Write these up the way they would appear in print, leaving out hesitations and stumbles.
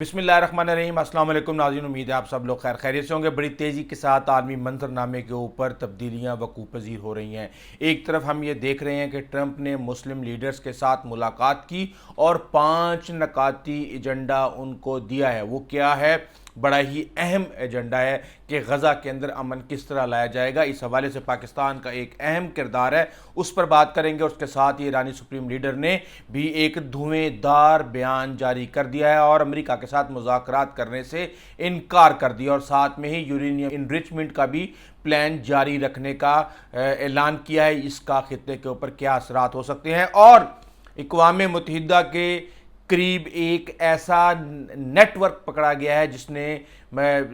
बिस्मिल्लाहिर्रहमानिर्रहीम। अस्सलाम वालेकुम नाज़रीन, उम्मीद है आप सब लोग खैर खैरियत से होंगे। बड़ी तेज़ी के साथ आलमी मंजरनामे के ऊपर तब्दीलियाँ वकूफ़ पज़ीर हो रही हैं। एक तरफ हम ये देख रहे हैं कि ट्रंप ने मुस्लिम लीडर्स के साथ मुलाकात की और 5 नकाती एजेंडा उनको दिया है। वो क्या है? बड़ा ही अहम एजेंडा है कि गज़ा के अंदर अमन किस तरह लाया जाएगा। इस हवाले से पाकिस्तान का एक अहम किरदार है, उस पर बात करेंगे। उसके साथ ही ईरानी सुप्रीम लीडर ने भी एक धुएंधार बयान जारी कर दिया है और अमेरिका के साथ मुज़ाकरात करने से इनकार कर दिया और साथ में ही यूरेनियम इनरिचमेंट का भी प्लान जारी रखने का ऐलान किया है। इसका खित्ते के ऊपर क्या असरात हो सकते हैं। और अक़वाम मुत्तहिदा के करीब एक ऐसा नेटवर्क पकड़ा गया है जिसने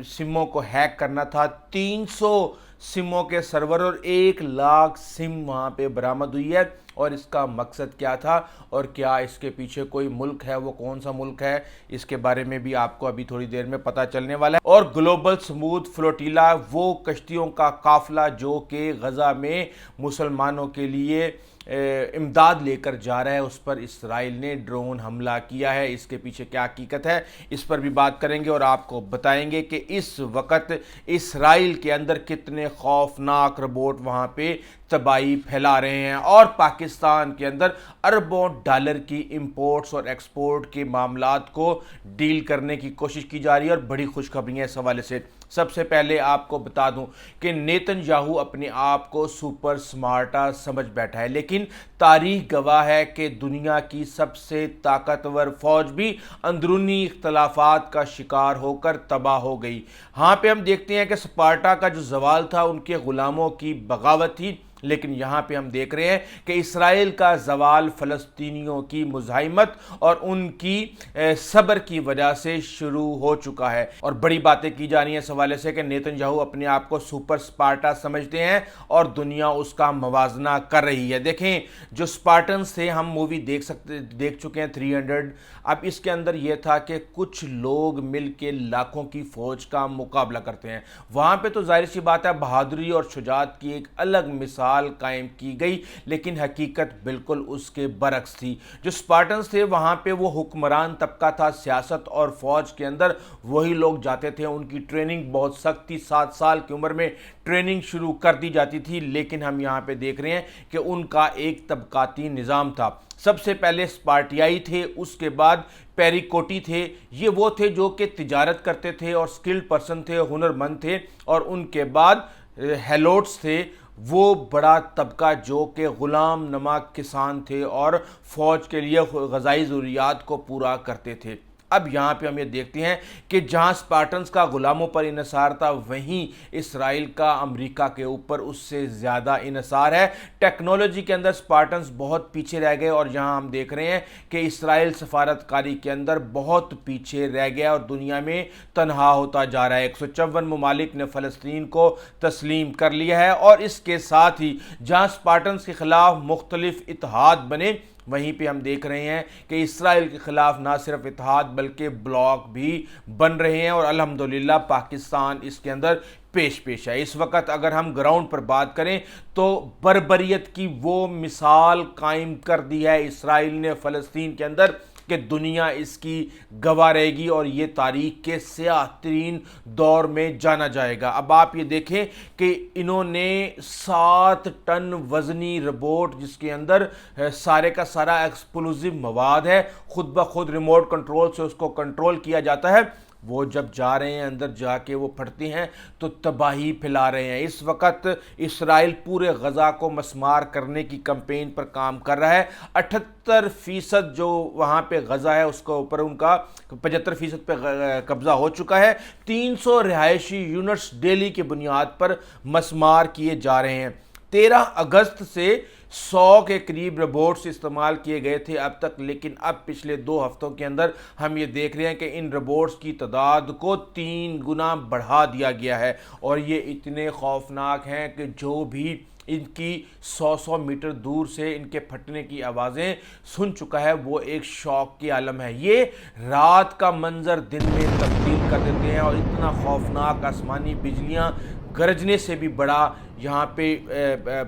सिमों को हैक करना था। 300 सिमों के सर्वर और 1 लाख सिम वहाँ पे बरामद हुई है। और इसका मकसद क्या था और क्या इसके पीछे कोई मुल्क है? वो कौन सा मुल्क है, इसके बारे में भी आपको अभी थोड़ी देर में पता चलने वाला है। और ग्लोबल स्मूथ फ्लोटिला, वो कश्तियों का काफिला जो कि गज़ा में मुसलमानों के लिए इमदाद लेकर जा रहा है, उस पर इसराइल ने ड्रोन हमला किया है। इसके पीछे क्या हकीकत है, इस पर भी बात करेंगे और आपको बताएंगे कि इस वक्त इसराइल के अंदर कितने खौफनाक रोबोट वहाँ पे तबाही फैला रहे हैं और पाकिस्तान के अंदर अरबों डॉलर की इंपोर्ट्स और एक्सपोर्ट के मामलात को डील करने की कोशिश की जा रही है। और बड़ी खुशखबरियाँ इस हवाले से। सबसे पहले आपको बता दूं कि नेतन्याहू अपने आप को सुपर स्मार्टा समझ बैठा है, लेकिन तारीख गवाह है कि दुनिया की सबसे ताकतवर फौज भी अंदरूनी इख्तलाफात का शिकार होकर तबाह हो गई। हाँ पे हम देखते हैं कि स्पार्टा का जो जवाल था उनके गुलामों की बगावत थी, लेकिन यहाँ पे हम देख रहे हैं कि इसराइल का जवाल फ़लस्तीनियों की मुज़ाहिमत और उनकी सब्र की वजह से शुरू हो चुका है। और बड़ी बातें की जा रही हैं इस हवाले से कि नेतन्याहू अपने आप को सुपर स्पार्टा समझते हैं और दुनिया उसका मवाजना कर रही है। देखें, जो स्पार्टन्स थे, हम मूवी देख चुके हैं 300। अब इसके अंदर यह था कि कुछ लोग मिल के लाखों की फौज का मुकाबला करते हैं। वहाँ पर तो जाहिर सी बात है बहादुरी और शुजात की एक अलग मिसाल कायम की गई, लेकिन हकीकत बिल्कुल उसके बरक्स थी। जो स्पार्टन्स थे वहां पे वो हुक्मरान तबका था, सियासत और फौज के अंदर वही लोग जाते थे। उनकी ट्रेनिंग बहुत सख्त थी, 7 साल की उम्र में ट्रेनिंग शुरू कर दी जाती थी। लेकिन हम यहां पे देख रहे हैं कि उनका एक तबकाती निज़ाम था। सबसे पहले स्पार्टियाई थे, उसके बाद पेरिकोटी थे। ये वो थे जो कि तिजारत करते थे और स्किल्ड पर्सन थे, हुनरमंद थे। और उनके बाद हेलोट्स थे, वो बड़ा तबका जो कि ग़ुलाम नमा किसान थे और फ़ौज के लिए ग़ज़ाई ज़रूरियात को पूरा करते थे। अब यहाँ पे हम ये देखते हैं कि जहाँ स्पार्टन्स का ग़ुलामों पर इन्हिसार था, वहीं इसराइल का अमेरिका के ऊपर उससे ज़्यादा इन्हिसार है। टेक्नोलॉजी के अंदर स्पार्टन्स बहुत पीछे रह गए और यहाँ हम देख रहे हैं कि इसराइल सफारतकारी के अंदर बहुत पीछे रह गया और दुनिया में तनहा होता जा रहा है। 154 ममालिक ने फ़लस्तीन को तस्लीम कर लिया है। और इसके साथ ही जहाँ स्पार्टन्स के ख़िलाफ़ मुख्तलिफ इत्तेहाद बने, वहीं पे हम देख रहे हैं कि इसराइल के ख़िलाफ़ ना सिर्फ इत्तेहाद बल्कि ब्लॉक भी बन रहे हैं। और अल्हम्दुलिल्लाह पाकिस्तान इसके अंदर पेश है। इस वक्त अगर हम ग्राउंड पर बात करें तो बर्बरियत की वो मिसाल कायम कर दी है इसराइल ने फ़लस्तीन के अंदर कि दुनिया इसकी गवाह रहेगी और ये तारीख के स्याह तरीन दौर में जाना जाएगा। अब आप ये देखें कि इन्होंने 7 टन वजनी रोबोट, जिसके अंदर सारे का सारा एक्सप्लोजिव मवाद है, खुद ब खुद रिमोट कंट्रोल से उसको कंट्रोल किया जाता है, वो जब जा रहे हैं अंदर जाके वो फटती हैं तो तबाही फैला रहे हैं। इस वक्त इसराइल पूरे गज़ा को मस्मार करने की कैंपेन पर काम कर रहा है। 78% जो वहाँ पे गज़ा है उसके ऊपर उनका 75% पे कब्ज़ा हो चुका है। 300 रिहायशी यूनिट्स डेली की बुनियाद पर मस्मार किए जा रहे हैं। 13 अगस्त से 100 के करीब रोबोट्स इस्तेमाल किए गए थे अब तक, लेकिन अब पिछले 2 हफ्तों के अंदर हम ये देख रहे हैं कि इन रोबोट्स की तादाद को 3 गुना बढ़ा दिया गया है। और ये इतने खौफनाक हैं कि जो भी इनकी 100 मीटर दूर से इनके फटने की आवाज़ें सुन चुका है वो एक शौक की आलम है। ये रात का मंजर दिन में तब्दील कर देते हैं और इतना खौफनाक आसमानी बिजलियाँ गरजने से भी बड़ा यहाँ पे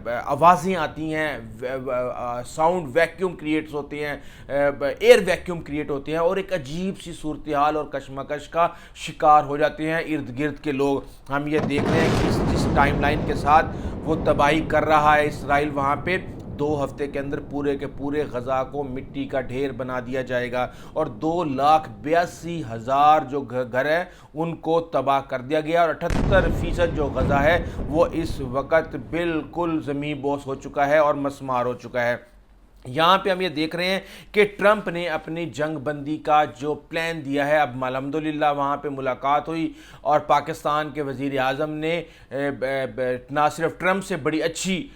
आवाज़ें आती हैं, साउंड वैक्यूम क्रिएट्स होते हैं, एयर वैक्यूम क्रिएट होते हैं और एक अजीब सी सूरत हाल और कशमकश का शिकार हो जाते हैं इर्द गिर्द के लोग। हम ये देख रहे हैं कि जिस टाइमलाइन के साथ वो तबाही कर रहा है इसराइल, वहाँ पे 2 हफ्ते के अंदर पूरे के पूरे गज़ा को मिट्टी का ढेर बना दिया जाएगा और 2,82,000 जो घर है उनको तबाह कर दिया गया और 78% जो गज़ा है वो इस वक्त बिल्कुल ज़मीन बोस हो चुका है और मस्मार हो चुका है। यहाँ पे हम ये देख रहे हैं कि ट्रंप ने अपनी जंग बंदी का जो प्लान दिया है, अब अल्हम्दुलिल्लाह वहाँ पे मुलाकात हुई और पाकिस्तान के वज़ीर आज़म ने ना सिर्फ ट्रंप से बड़ी अच्छी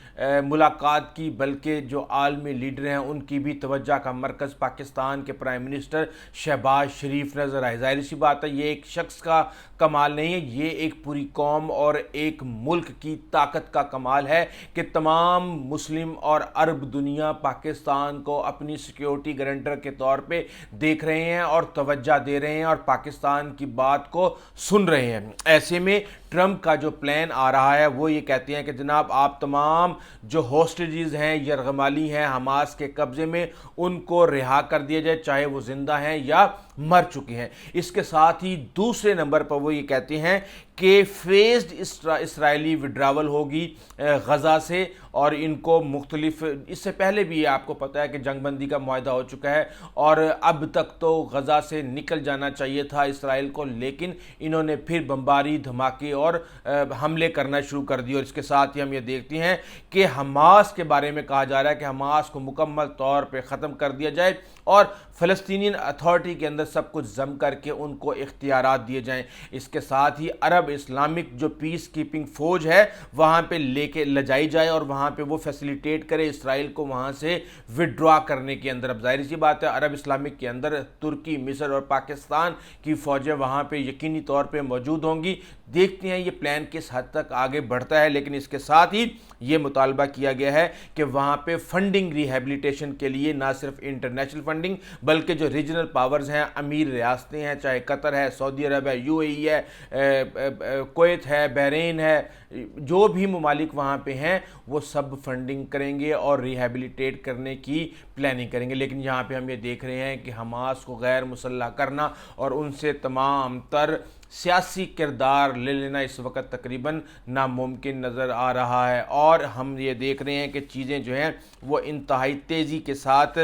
मुलाकात की बल्कि जो आलमी लीडर हैं उनकी भी तवज्जो का मरकज़ पाकिस्तान के प्राइम मिनिस्टर शहबाज शरीफ नज़र आए। ज़ाहिर सी बात है ये एक शख्स का कमाल नहीं है, ये एक पूरी कौम और एक मुल्क की ताकत का कमाल है कि तमाम मुस्लिम और अरब दुनिया पाकिस्तान को अपनी सिक्योरिटी गारंटर के तौर पे देख रहे हैं और तवज्जो दे रहे हैं और पाकिस्तान की बात को सुन रहे हैं। ऐसे में ट्रंप का जो प्लान आ रहा है वो ये कहते हैं कि जनाब आप तमाम जो हॉस्टेजेस हैं, यरगमाली हैं हमास के कब्ज़े में, उनको रिहा कर दिया जाए, चाहे वो ज़िंदा हैं या मर चुके हैं। इसके साथ ही दूसरे नंबर पर वो ये कहते हैं कि फेज्ड इसराइली विड्रावल होगी गज़ा से और इनको मुख्तलिफ, इससे पहले भी आपको पता है कि जंगबंदी का मुआहदा हो चुका है और अब तक तो गज़ा से निकल जाना चाहिए था इसराइल को, लेकिन इन्होंने फिर बमबारी, धमाके और हमले करना शुरू कर दिए। और इसके साथ ही हम ये देखते हैं कि हमास के बारे में कहा जा रहा है कि हमास को मुकम्मल तौर पे ख़त्म कर दिया जाए और फ़लस्तीनियन अथॉरिटी के अंदर सब कुछ जम करके उनको इख्तियारात दिए जाएं। इसके साथ ही अरब इस्लामिक जो पीस कीपिंग फ़ौज है वहाँ पे लेके ले जाई जाए और वहाँ पे वो फैसिलिटेट करे इसराइल को वहाँ से विड्रॉ करने के अंदर। अब ज़ाहिर सी बात है अरब इस्लामिक के अंदर तुर्की, मिस्र और पाकिस्तान की फ़ौजें वहाँ पे यकीनी तौर पे मौजूद होंगी। देखते हैं ये प्लान किस हद तक आगे बढ़ता है, लेकिन इसके साथ ही ये मुतालबा किया गया है कि वहाँ पे फंडिंग रिहेबिलिटेशन के लिए ना सिर्फ इंटरनेशनल फंडिंग बल्कि जो रीजनल पावर्स हैं, अमीर रियासतें हैं, चाहे कतर है, सऊदी अरब है, यूएई है, कुवैत है, बहरीन है, जो भी ममालिक वहाँ पे हैं वो सब फंडिंग करेंगे और रिहेबिलिटेट करने की प्लानिंग करेंगे। लेकिन यहाँ पे हम ये देख रहे हैं कि हमास को गैर मुसल्लह करना और उनसे तमाम तर सियासी किरदार ले लेना इस वक्त तकरीबन नामुमकिन नज़र आ रहा है और हम ये देख रहे हैं कि चीज़ें जो हैं वो इंतहाई तेज़ी के साथ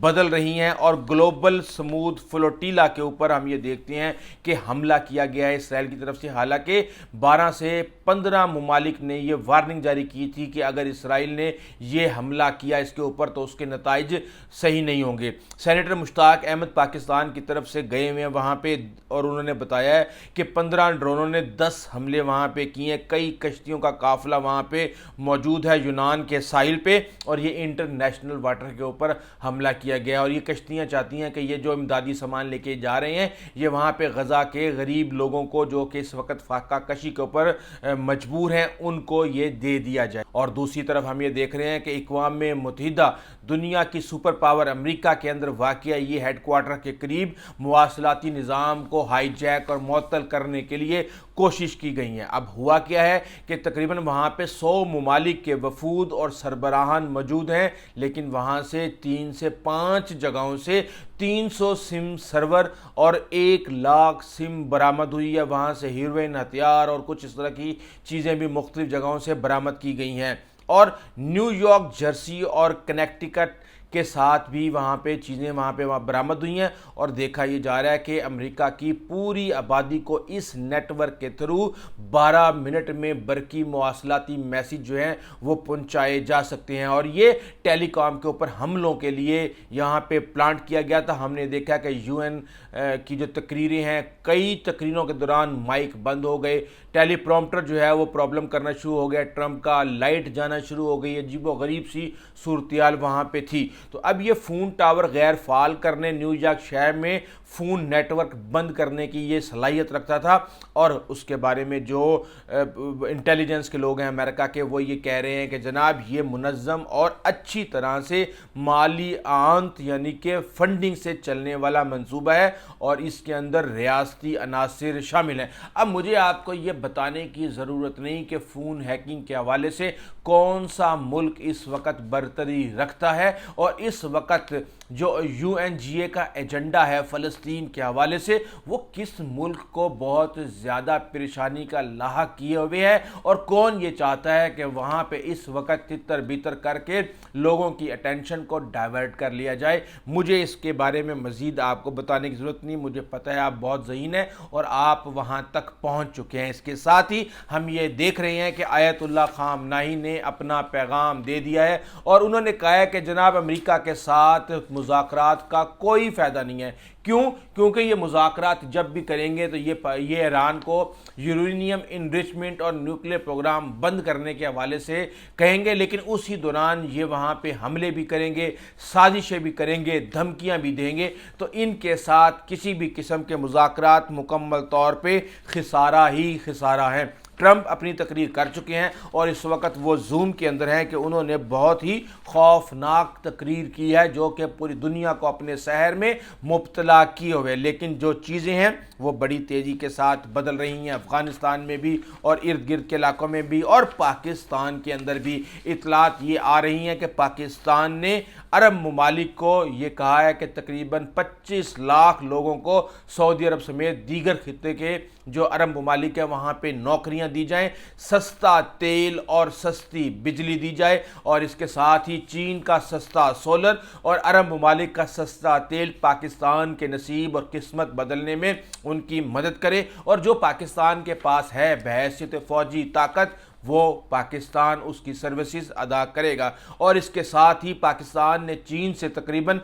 बदल रही हैं और ग्लोबल स्मूथ फ्लोटीला के ऊपर हम ये देखते हैं कि हमला किया गया है इसराइल की तरफ से। हालांकि 12 से 15 ममालिक ने ये वार्निंग जारी की थी कि अगर इसराइल ने ये हमला किया इसके ऊपर तो उसके नताइज सही नहीं होंगे। सेनेटर मुश्ताक अहमद पाकिस्तान की तरफ से गए हुए हैं वहाँ पे और उन्होंने बताया है कि 15 ड्रोनों ने 10 हमले वहाँ पे किए हैं। कई कश्तियों का काफिला वहाँ पे मौजूद है यूनान के साहिल पे और ये इंटरनेशनल वाटर के ऊपर हमला किया गया और ये कश्तियाँ चाहती हैं कि ये जो इमदादी सामान लेके जा रहे हैं ये वहाँ पे गज़ा के गरीब लोगों को जो कि इस वक्त फाका कशी के ऊपर मजबूर हैं उनको ये दे दिया जाए। और दूसरी तरफ हम ये देख रहे हैं कि अक़वाम मुत्तहिदा दुनिया की सुपर पावर अमेरिका के अंदर वाक़या ये हेडक्वार्टर के करीब मवासलाती निज़ाम को हाईजैक और मुअत्तल करने के लिए कोशिश की गई है। अब हुआ क्या है कि तकरीबन वहाँ पे 100 ममालिक के वफूद और सरबराहान मौजूद हैं, लेकिन वहाँ से 3 से 5 जगहों से 300 सिम सर्वर और 1 लाख सिम बरामद हुई है। वहाँ से हीरोइन, हथियार और कुछ इस तरह की चीज़ें भी मुख्तलिफ जगहों से बरामद की गई हैं और न्यूयॉर्क, जर्सी और कनेक्टिकट के साथ भी वहाँ पे चीज़ें वहाँ बरामद हुई हैं और देखा ये जा रहा है कि अमेरिका की पूरी आबादी को इस नेटवर्क के थ्रू 12 मिनट में बरकी मवासलाती मैसेज जो हैं वो पहुँचाए जा सकते हैं और ये टेलीकॉम के ऊपर हमलों के लिए यहाँ पे प्लांट किया गया था। हमने देखा कि यूएन की जो तकरीरें हैं, कई तकरीरों के दौरान माइक बंद हो गए, टेलीप्रॉम्प्टर जो है वो प्रॉब्लम करना शुरू हो गया, ट्रंप का लाइट जाना शुरू हो गई, अजीब व गरीब सी सूरत हाल वहाँ पे थी। तो अब ये फ़ोन टावर गैर फ़ाल करने न्यूयॉर्क शहर में فون نیٹ ورک بند کرنے کی یہ صلاحیت رکھتا تھا، اور اس کے بارے میں جو انٹیلیجنس کے لوگ ہیں امریکہ کے وہ یہ کہہ رہے ہیں کہ جناب یہ منظم اور اچھی طرح سے مالی آنت یعنی کہ فنڈنگ سے چلنے والا منصوبہ ہے، اور اس کے اندر ریاستی عناصر شامل ہیں۔ اب مجھے آپ کو یہ بتانے کی ضرورت نہیں کہ فون ہیکنگ کے حوالے سے کون سا ملک اس وقت برتری رکھتا ہے، اور اس وقت جو یو این جی اے کا ایجنڈا ہے فلسطین کے حوالے سے وہ کس ملک کو بہت زیادہ پریشانی کا لاحق کیے ہوئے ہے، اور کون یہ چاہتا ہے کہ وہاں پہ اس وقت تتر بیتر کر کے لوگوں کی اٹینشن کو ڈائیورٹ کر لیا جائے۔ مجھے اس کے بارے میں مزید آپ کو بتانے کی ضرورت نہیں، مجھے پتہ ہے آپ بہت ذہین ہیں اور آپ وہاں تک پہنچ چکے ہیں۔ اس کے ساتھ ہی ہم یہ دیکھ رہے ہیں کہ آیت اللہ خامنہئی نے اپنا پیغام دے دیا ہے، اور انہوں نے کہا ہے کہ جناب امریکہ کے ساتھ مذاکرات کا کوئی فائدہ نہیں ہے۔ کیونکہ یہ مذاکرات جب بھی کریں گے تو یہ ایران کو یورینیم انریچمنٹ اور نیوکلیر پروگرام بند کرنے کے حوالے سے کہیں گے، لیکن اسی دوران یہ وہاں پہ حملے بھی کریں گے، سازشیں بھی کریں گے، دھمکیاں بھی دیں گے، تو ان کے ساتھ کسی بھی قسم کے مذاکرات مکمل طور پہ خسارہ ہی خسارہ ہیں۔ ٹرمپ اپنی تقریر کر چکے ہیں اور اس وقت وہ زوم کے اندر ہیں کہ انہوں نے بہت ہی خوفناک تقریر کی ہے جو کہ پوری دنیا کو اپنے سحر میں مبتلا کیے ہوئے، لیکن جو چیزیں ہیں وہ بڑی تیزی کے ساتھ بدل رہی ہیں، افغانستان میں بھی اور ارد گرد کے علاقوں میں بھی، اور پاکستان کے اندر بھی اطلاعات یہ آ رہی ہیں کہ پاکستان نے عرب ممالک کو یہ کہا ہے کہ تقریباً 25 لاکھ لوگوں کو سعودی عرب سمیت دیگر خطے کے جو عرب ممالک ہیں وہاں پہ نوکریاں دی جائیں، سستا تیل اور سستی بجلی دی جائے، اور اس کے ساتھ ہی چین کا سستا سولر اور عرب ممالک کا سستا تیل پاکستان کے نصیب اور قسمت بدلنے میں ان کی مدد کرے، اور جو پاکستان کے پاس ہے بحیثیت فوجی طاقت وہ پاکستان اس کی سروسز ادا کرے گا۔ اور اس کے ساتھ ہی پاکستان نے چین سے تقریباً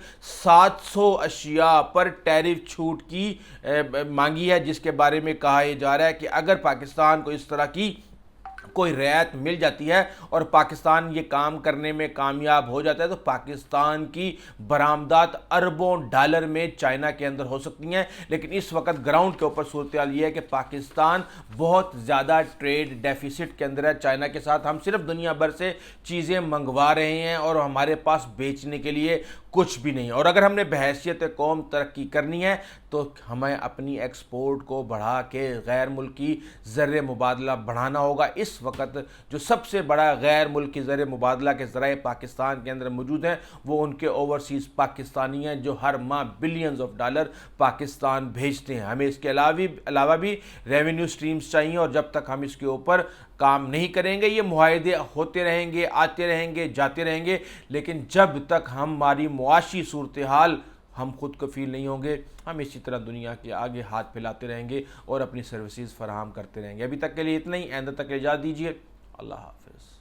700 اشیاء پر ٹیرف چھوٹ کی مانگی ہے، جس کے بارے میں کہا یہ جا رہا ہے کہ اگر پاکستان کو اس طرح کی کوئی رعایت مل جاتی ہے اور پاکستان یہ کام کرنے میں کامیاب ہو جاتا ہے تو پاکستان کی برآمدات اربوں ڈالر میں چائنا کے اندر ہو سکتی ہیں، لیکن اس وقت گراؤنڈ کے اوپر صورتحال یہ ہے کہ پاکستان بہت زیادہ ٹریڈ ڈیفیسٹ کے اندر ہے چائنا کے ساتھ۔ ہم صرف دنیا بھر سے چیزیں منگوا رہے ہیں اور ہمارے پاس بیچنے کے لیے کچھ بھی نہیں، اور اگر ہم نے بحیثیت قوم ترقی کرنی ہے تو ہمیں اپنی ایکسپورٹ کو بڑھا کے غیر ملکی زر مبادلہ بڑھانا ہوگا۔ اس وقت جو سب سے بڑا غیر ملکی زر مبادلہ کے ذرائع پاکستان کے اندر موجود ہیں وہ ان کے اوورسیز پاکستانی ہیں جو ہر ماہ بلینز آف ڈالر پاکستان بھیجتے ہیں۔ ہمیں اس کے علاوہ بھی ریونیو سٹریمز چاہیے، اور جب تک ہم اس کے اوپر کام نہیں کریں گے یہ معاہدے ہوتے رہیں گے، آتے رہیں گے، جاتے رہیں گے، لیکن جب تک ہماری معاشی صورتحال ہم خود کفیل نہیں ہوں گے ہم اسی طرح دنیا کے آگے ہاتھ پھیلاتے رہیں گے اور اپنی سروسز فراہم کرتے رہیں گے۔ ابھی تک کے لیے اتنا ہی، آئندہ تک اجازت دیجیے، اللہ حافظ۔